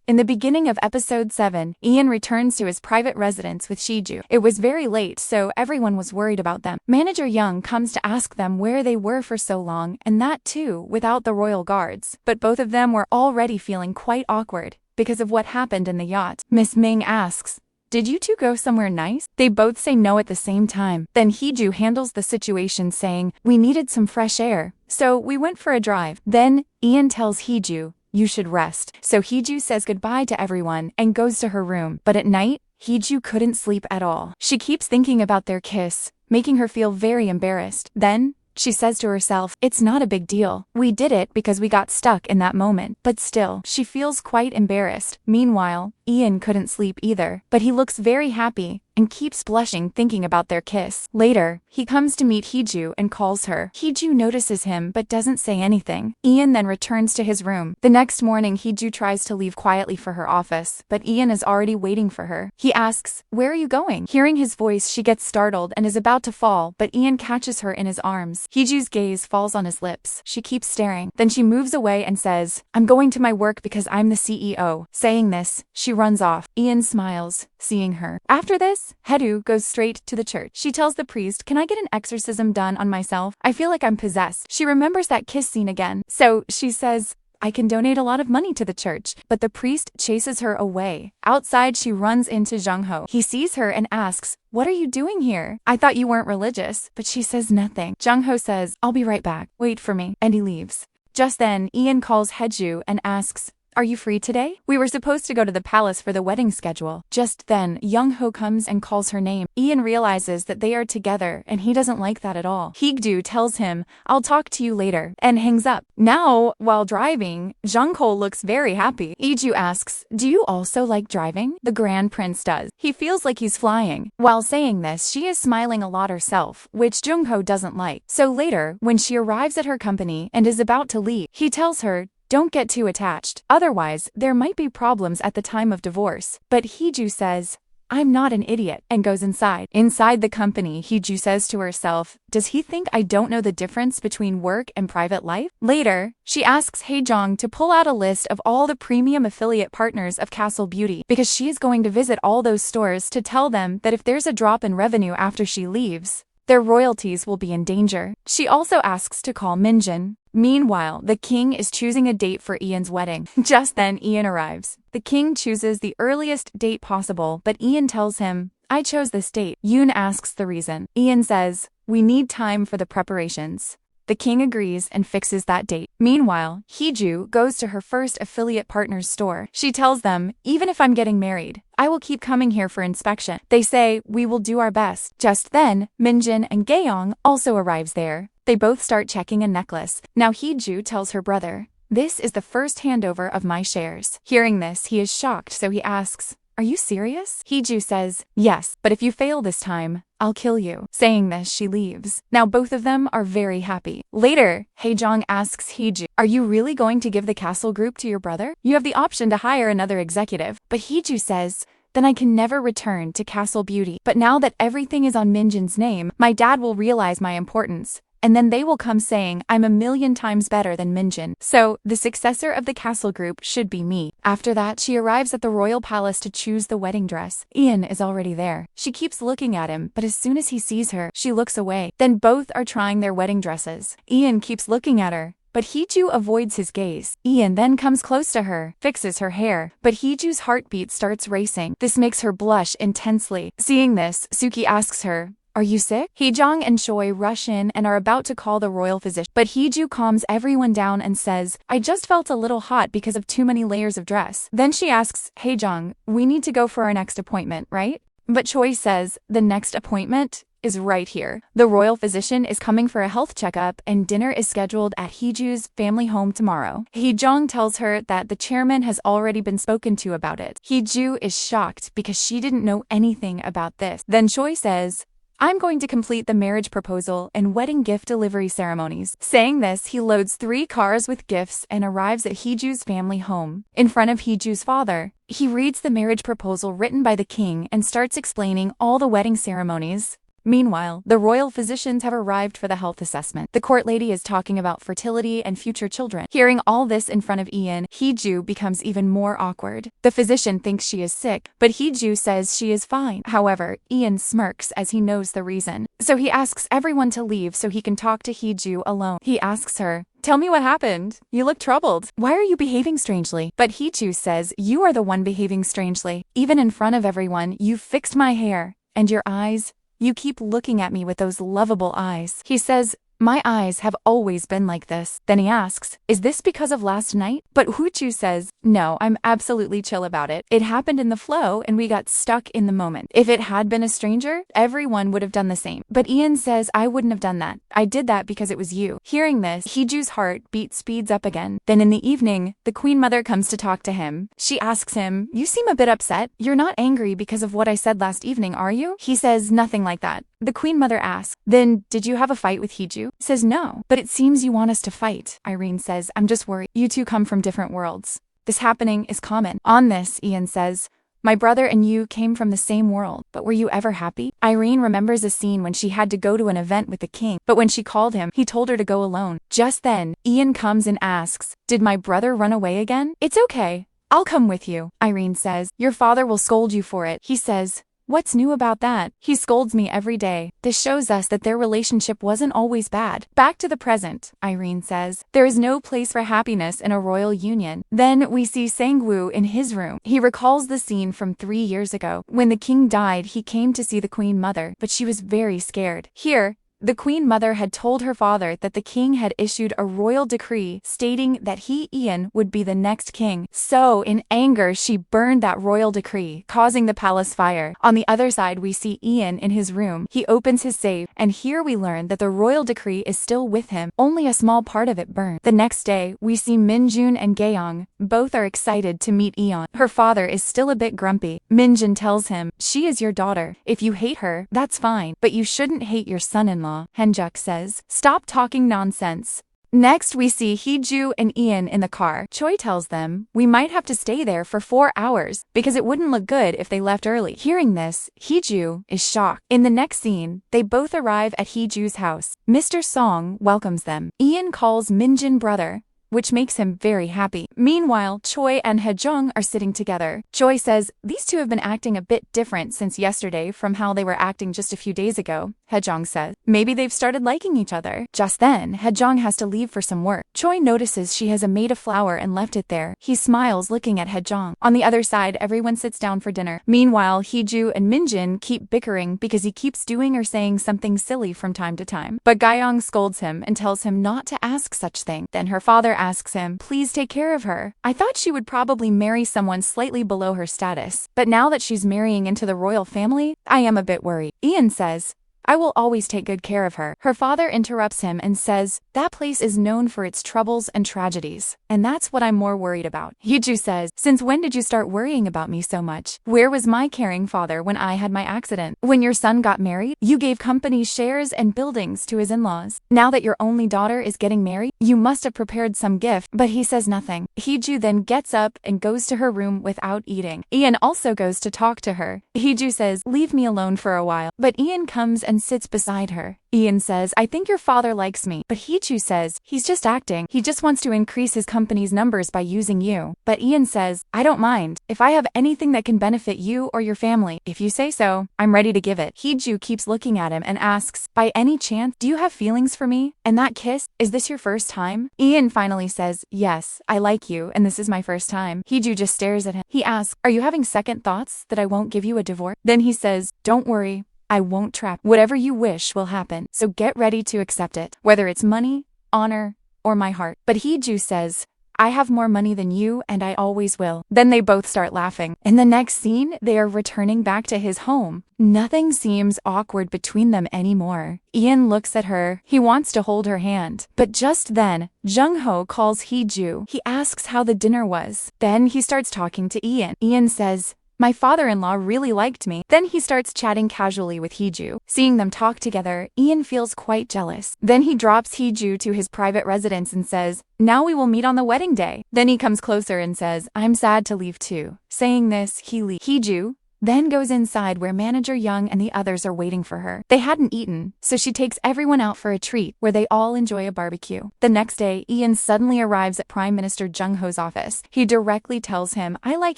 In the beginning of episode 7, Ian returns to his private residence with Heeju. It was very late, so everyone was worried about them. Manager Young comes to ask them where they were for so long, and that too, without the royal guards. But both of them were already feeling quite awkward because of what happened in the yacht. Miss Ming asks, "Did you two go somewhere nice?" They both say no at the same time. Then Heeju handles the situation saying, "We needed some fresh air, so we went for a drive." Then Ian tells Heeju, "You should rest." So Heeju says goodbye to everyone and goes to her room. But at night, Heeju couldn't sleep at all. She keeps thinking about their kiss, making her feel very embarrassed. Then she says to herself, "It's not a big deal. We did it because we got stuck in that moment." But still, she feels quite embarrassed. Meanwhile, Ian couldn't sleep either, but he looks very happy and keeps blushing thinking about their kiss. Later, he comes to meet Heeju and calls her. Heeju notices him but doesn't say anything. Ian then returns to his room. The next morning, Heeju tries to leave quietly for her office, but Ian is already waiting for her. He asks, "Where are you going?" Hearing his voice, she gets startled and is about to fall, but Ian catches her in his arms. Heeju's gaze falls on his lips. She keeps staring. Then she moves away and says, "I'm going to my work because I'm the CEO." Saying this, she runs off. Ian smiles, seeing her. After this, Heeju goes straight to the church. She tells the priest, "Can I get an exorcism done on myself? I feel like I'm possessed." She remembers that kiss scene again. So she says, "I can donate a lot of money to the church." But the priest chases her away. Outside, she runs into Jung-ho. He sees her and asks, "What are you doing here? I thought you weren't religious." But she says nothing. Jung-ho says, "I'll be right back. Wait for me." And he leaves. Just then, Ian calls Heeju and asks, "Are you free today? We were supposed to go to the palace for the wedding schedule." Just then, Jung-ho comes and calls her name. Ian realizes that they are together and he doesn't like that at all. Heeju tells him, "I'll talk to you later," and hangs up. Now, while driving, Jung-ho looks very happy. Heeju asks, "Do you also like driving?" The Grand Prince does. He feels like he's flying. While saying this, she is smiling a lot herself, which Jung-ho doesn't like. So later, when she arrives at her company and is about to leave, he tells her, "Don't get too attached. Otherwise, there might be problems at the time of divorce." But Heeju says, "I'm not an idiot," and goes inside. Inside the company, Heeju says to herself, "Does he think I don't know the difference between work and private life?" Later, she asks Haejong to pull out a list of all the premium affiliate partners of Castle Beauty because she is going to visit all those stores to tell them that if there's a drop in revenue after she leaves, their royalties will be in danger. She also asks to call Minjin. Meanwhile, the king is choosing a date for Ian's wedding. Just then, Ian arrives. The king chooses the earliest date possible, but Ian tells him, "I chose this date." Yoon asks the reason. Ian says, "We need time for the preparations." The king agrees and fixes that date. Meanwhile, Heeju goes to her first affiliate partner's store. She tells them, "Even if I'm getting married, I will keep coming here for inspection." They say, "We will do our best." Just then, Minjin and Gaeong also arrives there. They both start checking a necklace. Now Heeju tells her brother, "This is the first handover of my shares." Hearing this, he is shocked, so he asks, "Are you serious?" Heeju says, "Yes, but if you fail this time, I'll kill you." Saying this, she leaves. Now both of them are very happy. Later, Haejong asks Heeju, "Are you really going to give the castle group to your brother? You have the option to hire another executive." But Heeju says, "Then I can never return to Castle Beauty. But now that everything is on Minjin's name, my dad will realize my importance. And then they will come saying I'm a million times better than Minjin. So, the successor of the castle group should be me." After that, she arrives at the royal palace to choose the wedding dress. Ian is already there. She keeps looking at him, but as soon as he sees her, she looks away. Then both are trying their wedding dresses. Ian keeps looking at her, but Heeju avoids his gaze. Ian then comes close to her, fixes her hair, but Heeju's heartbeat starts racing. This makes her blush intensely. Seeing this, Suki asks her, "Are you sick?" Haejong and Choi rush in and are about to call the royal physician. But Heeju calms everyone down and says, "I just felt a little hot because of too many layers of dress." Then she asks Haejong, "We need to go for our next appointment, right?" But Choi says, "The next appointment is right here." The royal physician is coming for a health checkup and dinner is scheduled at Heeju's family home tomorrow. Haejong tells her that the chairman has already been spoken to about it. Heeju is shocked because she didn't know anything about this. Then Choi says, "I'm going to complete the marriage proposal and wedding gift delivery ceremonies." Saying this, he loads 3 cars with gifts and arrives at Heeju's family home. In front of Heeju's father, he reads the marriage proposal written by the king and starts explaining all the wedding ceremonies, Meanwhile, the royal physicians have arrived for the health assessment. The court lady is talking about fertility and future children. Hearing all this in front of Ian, Heeju becomes even more awkward. The physician thinks she is sick, but Heeju says she is fine. However, Ian smirks as he knows the reason. So he asks everyone to leave so he can talk to Heeju alone. He asks her, "Tell me what happened. You look troubled. Why are you behaving strangely?" But Heeju says, "You are the one behaving strangely. Even in front of everyone, you fixed my hair. And your eyes? You keep looking at me with those lovable eyes." He says, "My eyes have always been like this." Then he asks, "Is this because of last night?" But Heeju says, "No, I'm absolutely chill about it. It happened in the flow and we got stuck in the moment. If it had been a stranger, everyone would have done the same." But Ian says, "I wouldn't have done that. I did that because it was you." Hearing this, Heeju's heartbeat speeds up again. Then in the evening, the Queen Mother comes to talk to him. She asks him, "You seem a bit upset. You're not angry because of what I said last evening, are you?" He says, "Nothing like that." The Queen Mother asks, "Then, did you have a fight with Heeju?" Says, "No, but it seems you want us to fight." Irene says, "I'm just worried. You two come from different worlds. This happening is common." On this, Ian says, "My brother and you came from the same world, but were you ever happy?" Irene remembers a scene when she had to go to an event with the king, but when she called him, he told her to go alone. Just then, Ian comes and asks, "Did my brother run away again?" "It's okay. I'll come with you." Irene says, "Your father will scold you for it." He says, "What's new about that? He scolds me every day." This shows us that their relationship wasn't always bad. Back to the present, Irene says, "There is no place for happiness in a royal union." Then we see Sang-woo in his room. He recalls the scene from 3 years ago. When the king died, he came to see the Queen Mother, but she was very scared. Here, the Queen Mother had told her father that the king had issued a royal decree stating that he, Ian, would be the next king. So, in anger, she burned that royal decree, causing the palace fire. On the other side, we see Ian in his room. He opens his safe, and here we learn that the royal decree is still with him. Only a small part of it burned. The next day, we see Minjun and Gaeong. Both are excited to meet Ian. Her father is still a bit grumpy. Minjun tells him, "She is your daughter. If you hate her, that's fine, but you shouldn't hate your son-in-law." Henjuk says, "Stop talking nonsense." Next, we see Heeju and Ian in the car. Choi tells them, "We might have to stay there for 4 hours because it wouldn't look good if they left early." Hearing this, Heeju is shocked. In the next scene, they both arrive at Heeju's house. Mr. Song welcomes them. Ian calls Minjun brother, which makes him very happy. Meanwhile, Choi and Hejong are sitting together. Choi says, "These two have been acting a bit different since yesterday from how they were acting just a few days ago." Hejong says, "Maybe they've started liking each other." Just then, Hejong has to leave for some work. Choi notices she has a maid of flour and left it there. He smiles looking at Hejong. On the other side, everyone sits down for dinner. Meanwhile, Heeju and Minjun keep bickering because he keeps doing or saying something silly from time to time. But Gaeong scolds him and tells him not to ask such thing. Then her father asks him, "Please take care of her. I thought she would probably marry someone slightly below her status. But now that she's marrying into the royal family, I am a bit worried." Ian says, "I will always take good care of her." Her father interrupts him and says, "That place is known for its troubles and tragedies, and that's what I'm more worried about." Heeju says, "Since when did you start worrying about me so much? Where was my caring father when I had my accident? When your son got married, you gave company shares and buildings to his in-laws. Now that your only daughter is getting married, you must have prepared some gift." But he says nothing. Heeju then gets up and goes to her room without eating. Ian also goes to talk to her. Heeju says, "Leave me alone for a while." But Ian comes and sits beside her. Ian says, "I think your father likes me." But Heeju says, "He's just acting. He just wants to increase his company's numbers by using you." But Ian says, "I don't mind. If I have anything that can benefit you or your family, if you say so, I'm ready to give it." Heeju keeps looking at him and asks, "By any chance, do you have feelings for me? And that kiss, is this your first time?" Ian finally says, "Yes, I like you, and this is my first time." Heeju just stares at him. He asks, "Are you having second thoughts that I won't give you a divorce?" Then he says, "Don't worry. I won't trap. Whatever you wish will happen, so get ready to accept it, whether it's money, honor, or my heart." But Heeju says, "I have more money than you, and I always will." Then they both start laughing. In the next scene, they are returning back to his home. Nothing seems awkward between them anymore. Ian looks at her. He wants to hold her hand. But just then, Jung-ho calls Heeju. He asks how the dinner was. Then he starts talking to Ian. Ian says, "My father-in-law really liked me." Then he starts chatting casually with Heeju. Seeing them talk together, Ian feels quite jealous. Then he drops Heeju to his private residence and says, "Now we will meet on the wedding day." Then he comes closer and says, "I'm sad to leave too." Saying this, he leaves. Heeju, then goes inside where Manager Young and the others are waiting for her. They hadn't eaten, so she takes everyone out for a treat where they all enjoy a barbecue. The next day, Ian suddenly arrives at Prime Minister Jung-ho's office. He directly tells him, "I like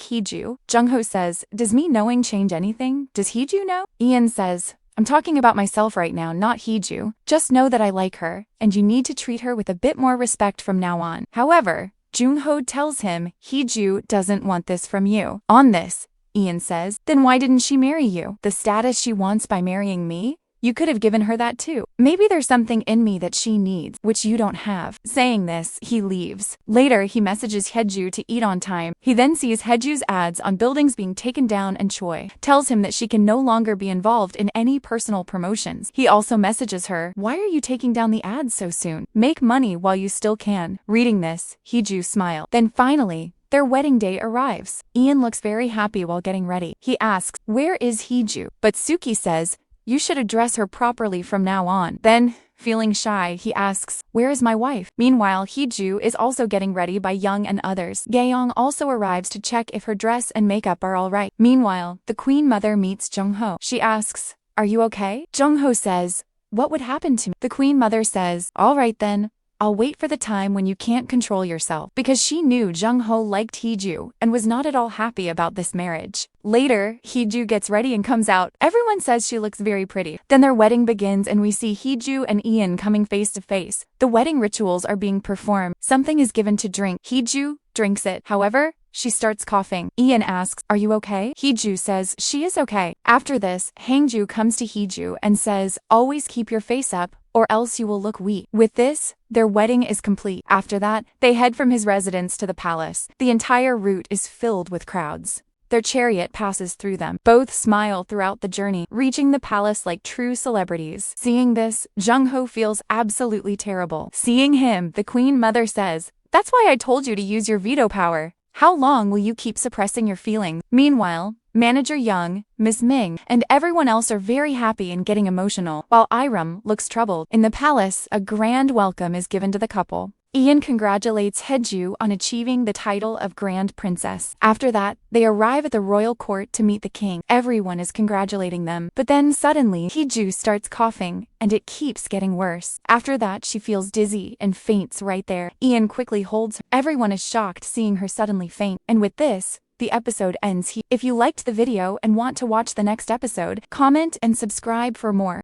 Heeju." Jung-ho says, "Does me knowing change anything? Does Heeju know?" Ian says, "I'm talking about myself right now, not Heeju. Just know that I like her, and you need to treat her with a bit more respect from now on." However, Jung-ho tells him Heeju doesn't want this from you. On this, Ian says, "Then why didn't she marry you? The status she wants by marrying me? You could have given her that too. Maybe there's something in me that she needs, which you don't have." Saying this, he leaves. Later, he messages Heeju to eat on time. He then sees Heeju's ads on buildings being taken down and Choi tells him that she can no longer be involved in any personal promotions. He also messages her, "Why are you taking down the ads so soon? Make money while you still can." Reading this, Heeju smiles. Then finally, their wedding day arrives. Ian looks very happy while getting ready. He asks, "Where is Heeju?" But Suki says, "You should address her properly from now on." Then, feeling shy, he asks, "Where is my wife?" Meanwhile, Heeju is also getting ready by Young and others. Gaeyoung also arrives to check if her dress and makeup are alright. Meanwhile, the Queen Mother meets Jung-ho. She asks, "Are you okay?" Jung-ho says, "What would happen to me?" The Queen Mother says, "Alright then. I'll wait for the time when you can't control yourself," because she knew Jung-ho liked Heeju and was not at all happy about this marriage. Later, Heeju gets ready and comes out. Everyone says she looks very pretty. Then their wedding begins and we see Heeju and Ian coming face to face. The wedding rituals are being performed. Something is given to drink. Heeju drinks it. However, she starts coughing. Ian asks, "Are you okay?" Heeju says she is okay. After this, Hangju comes to Heeju and says, "Always keep your face up, or else you will look weak." With this, their wedding is complete. After that, they head from his residence to the palace. The entire route is filled with crowds. Their chariot passes through them. Both smile throughout the journey, reaching the palace like true celebrities. Seeing this, Jung-ho feels absolutely terrible. Seeing him, the Queen Mother says, "That's why I told you to use your veto power. How long will you keep suppressing your feelings?" Meanwhile, Manager Young, Miss Ming, and everyone else are very happy and getting emotional, while Iram looks troubled. In the palace, a grand welcome is given to the couple. Ian congratulates Heeju on achieving the title of Grand Princess. After that, they arrive at the royal court to meet the king. Everyone is congratulating them. But then suddenly, Heeju starts coughing, and it keeps getting worse. After that, she feels dizzy and faints right there. Ian quickly holds her. Everyone is shocked seeing her suddenly faint. And with this, the episode ends here. If you liked the video and want to watch the next episode, comment and subscribe for more.